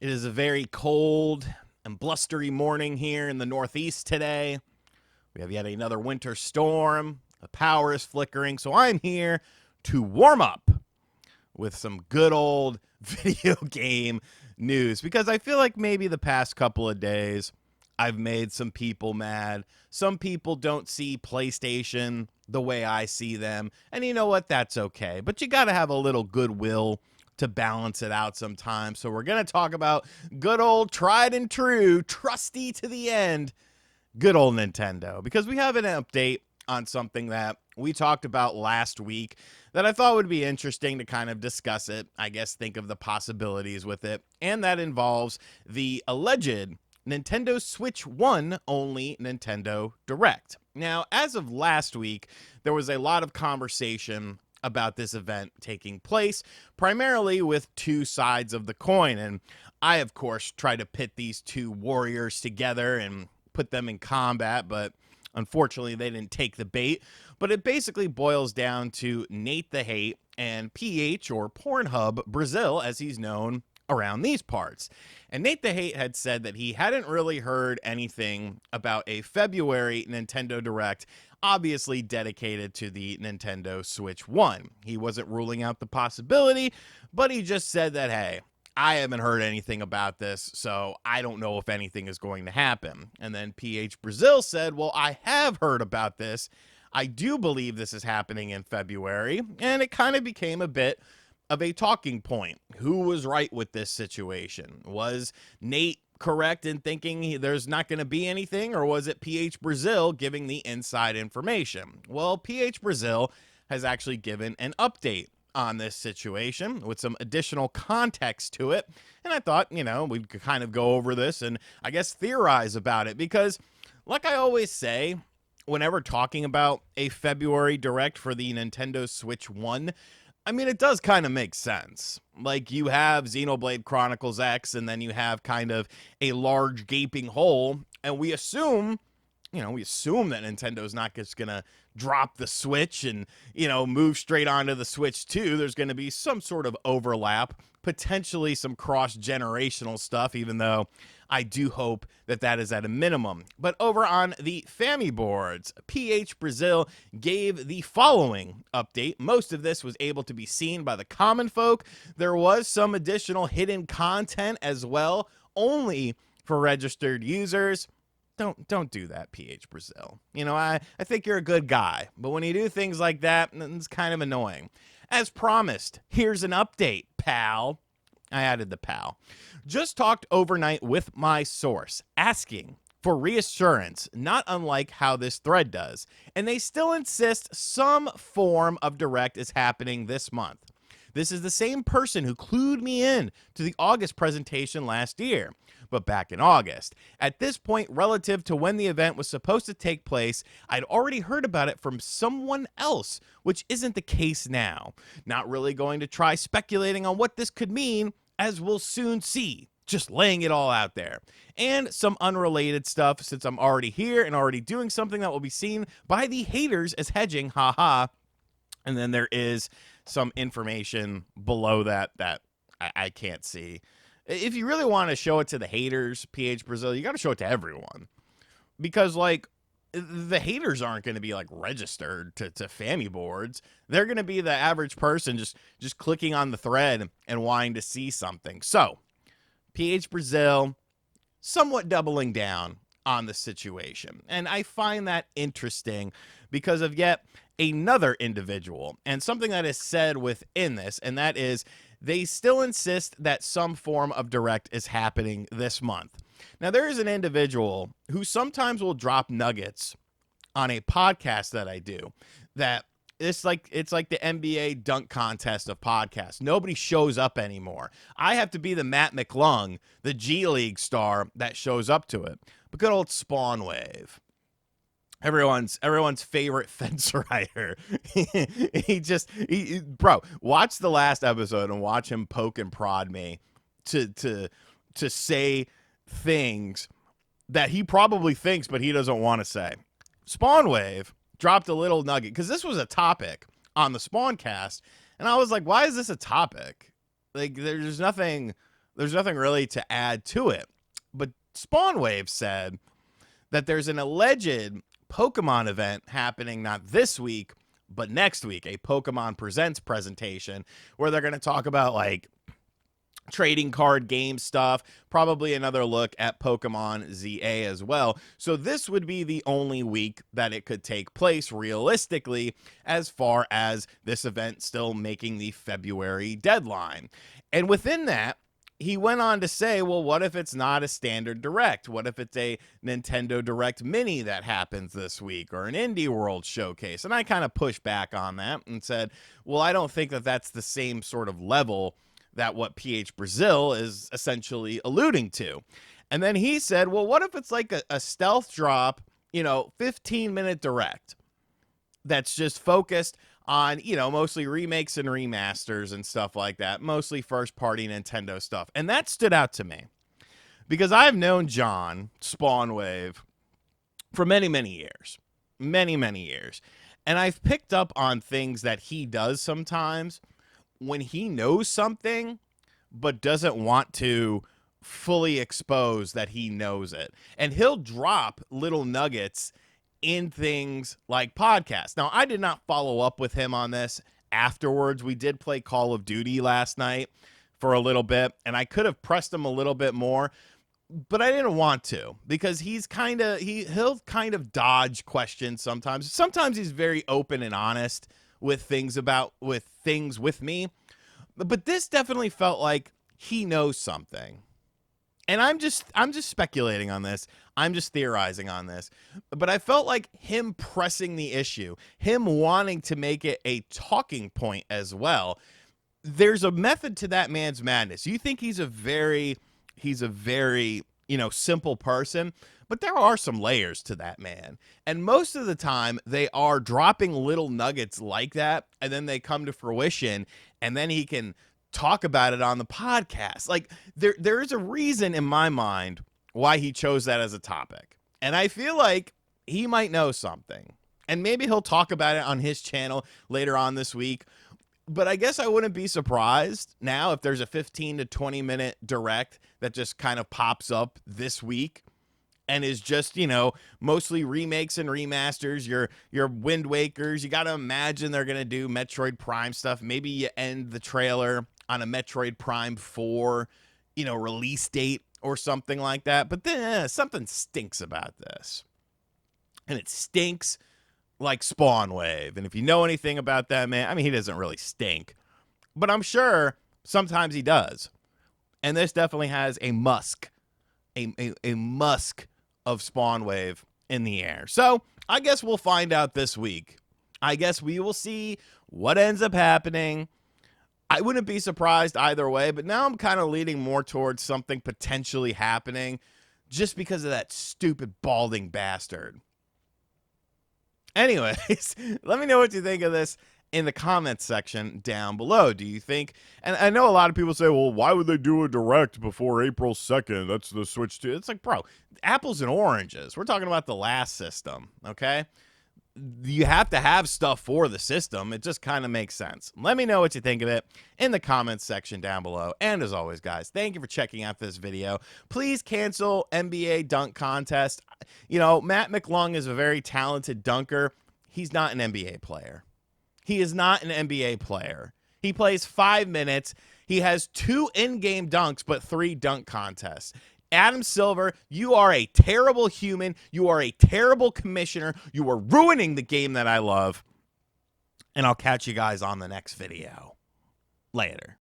It is a very cold and blustery morning here in the Northeast today. We have yet another winter storm. The power is flickering, so I'm here to warm up with some good old video game news because I feel like maybe the past couple of days I've made some people mad. Some people don't see PlayStation the way I see them, and you know what? That's okay. But you got to have a little goodwill to balance it out sometimes. So we're going to talk about good old tried and true, trusty to the end, good old Nintendo, because we have an update on something that we talked about last week that I thought would be interesting to kind of discuss it, I guess think of the possibilities with it, and that involves the alleged Nintendo Switch 1 only Nintendo Direct. Now, as of last week, there was a lot of conversation about this event taking place, primarily with two sides of the coin. And I, of course, try to pit these two warriors together and put them in combat, but unfortunately, they didn't take the bait. But it basically boils down to Nate the Hate and PH, or Pornhub Brazil, as he's known around these parts. And Nate the Hate had said that he hadn't really heard anything about a February Nintendo Direct, obviously dedicated to the Nintendo Switch 1. He wasn't ruling out the possibility, but he just said that, hey, I haven't heard anything about this, so I don't know if anything is going to happen. And then PH Brazil said, well, I have heard about this. I do believe this is happening in February. And it kind of became a bit of a talking point. Who was right with this situation? Was Nate correct in thinking there's not going to be anything, or was it PH Brazil giving the inside information? Well, PH Brazil has actually given an update on this situation with some additional context to it. And I thought, we could kind of go over this and I guess theorize about it because, like I always say, whenever talking about a February Direct for the Nintendo Switch 1, I mean, it does kind of make sense. Like, you have Xenoblade Chronicles X, and then you have kind of a large gaping hole, and we assume that Nintendo's not just going to drop the Switch and, move straight onto the Switch 2. There's going to be some sort of overlap, potentially some cross-generational stuff, even though I do hope that that is at a minimum. But over on the Family boards, PH Brazil gave the following update. Most of this was able to be seen by the common folk. There was some additional hidden content as well, only for registered users. Don't do that, PH Brazil. I think you're a good guy, but when you do things like that, it's kind of annoying. As promised, here's an update, pal. I added the pal. Just talked overnight with my source, asking for reassurance, not unlike how this thread does, and they still insist some form of Direct is happening this month. This is the same person who clued me in to the August presentation last year, but back in August. At this point, relative to when the event was supposed to take place, I'd already heard about it from someone else, which isn't the case now. Not really going to try speculating on what this could mean, as we'll soon see. Just laying it all out there. And some unrelated stuff, since I'm already here and already doing something that will be seen by the haters as hedging, haha. And then there is some information below that I can't see. If you really want to show it to the haters, PH Brazil, you got to show it to everyone. Because, the haters aren't going to be, registered to Family boards. They're going to be the average person just clicking on the thread and wanting to see something. So, PH Brazil, somewhat doubling down on the situation. And I find that interesting because of yet another individual and something that is said within this, and that is they still insist that some form of Direct is happening this month. Now, there is an individual who sometimes will drop nuggets on a podcast that I do that it's like the NBA dunk contest of podcasts. Nobody shows up anymore. I have to be the Matt McClung, the G League star that shows up to it. But good old Spawn Wave, everyone's favorite fence rider. Bro, watch the last episode and watch him poke and prod me to say things that he probably thinks, but he doesn't want to say. Spawn Wave dropped a little nugget because this was a topic on the Spawncast, and I was like, why is this a topic? Like, there's nothing There's nothing really to add to it. But Spawnwave said that there's an alleged Pokemon event happening not this week, but next week, a Pokemon Presents presentation where they're going to talk about like trading card game stuff, probably another look at Pokemon ZA as well. So this would be the only week that it could take place realistically, as far as this event still making the February deadline. And within that, he went on to say, well, what if it's not a standard direct? What if it's a Nintendo Direct Mini that happens this week, or an Indie World showcase? And I kind of pushed back on that and said, well, I don't think that that's the same sort of level that what PH Brazil is essentially alluding to. And then he said, well, what if it's like a stealth drop, 15-minute direct that's just focused on, mostly remakes and remasters and stuff like that, mostly first-party Nintendo stuff. And that stood out to me because I've known John Spawnwave for many, many years. Many, many years. And I've picked up on things that he does sometimes when he knows something but doesn't want to fully expose that he knows it. And he'll drop little nuggets in things like podcasts. Now, I did not follow up with him on this afterwards. We did play Call of Duty last night for a little bit, and I could have pressed him a little bit more, but I didn't want to because he'll kind of dodge questions sometimes. Sometimes he's very open and honest with things with me. But this definitely felt like he knows something. And I'm just speculating on this. I'm just theorizing on this. But I felt like him pressing the issue, him wanting to make it a talking point as well. There's a method to that man's madness. You think he's a very, simple person, but there are some layers to that man. And most of the time they are dropping little nuggets like that, and then they come to fruition, and then he can talk about it on the podcast. Like there is a reason in my mind why he chose that as a topic. And I feel like he might know something. And maybe he'll talk about it on his channel later on this week. But I guess I wouldn't be surprised now if there's a 15 to 20 minute direct that just kind of pops up this week and is just, mostly remakes and remasters, your Wind Wakers. You got to imagine they're going to do Metroid Prime stuff. Maybe you end the trailer on a Metroid Prime 4, release date or something like that. But then something stinks about this. And it stinks like Spawnwave. And if you know anything about that man, he doesn't really stink. But I'm sure sometimes he does. And this definitely has a musk. A musk of Spawnwave in the air. So I guess we'll find out this week. I guess we will see what ends up happening. I wouldn't be surprised either way, but now I'm kind of leaning more towards something potentially happening just because of that stupid balding bastard. Anyways, let me know what you think of this in the comments section down below. Do you think, and I know a lot of people say, well, why would they do a direct before April 2nd? That's the Switch 2. It's like, bro, apples and oranges. We're talking about the last system, okay? You have to have stuff for the system. It just kind of makes sense. Let me know what you think of it in the comments section down below. And as always, guys, thank you for checking out this video. Please cancel NBA dunk contest. Matt McClung is a very talented dunker. He's not an NBA player. He is not an NBA player. He plays 5 minutes. He has 2 in-game dunks, but 3 dunk contests. Adam Silver, you are a terrible human. You are a terrible commissioner. You are ruining the game that I love. And I'll catch you guys on the next video. Later.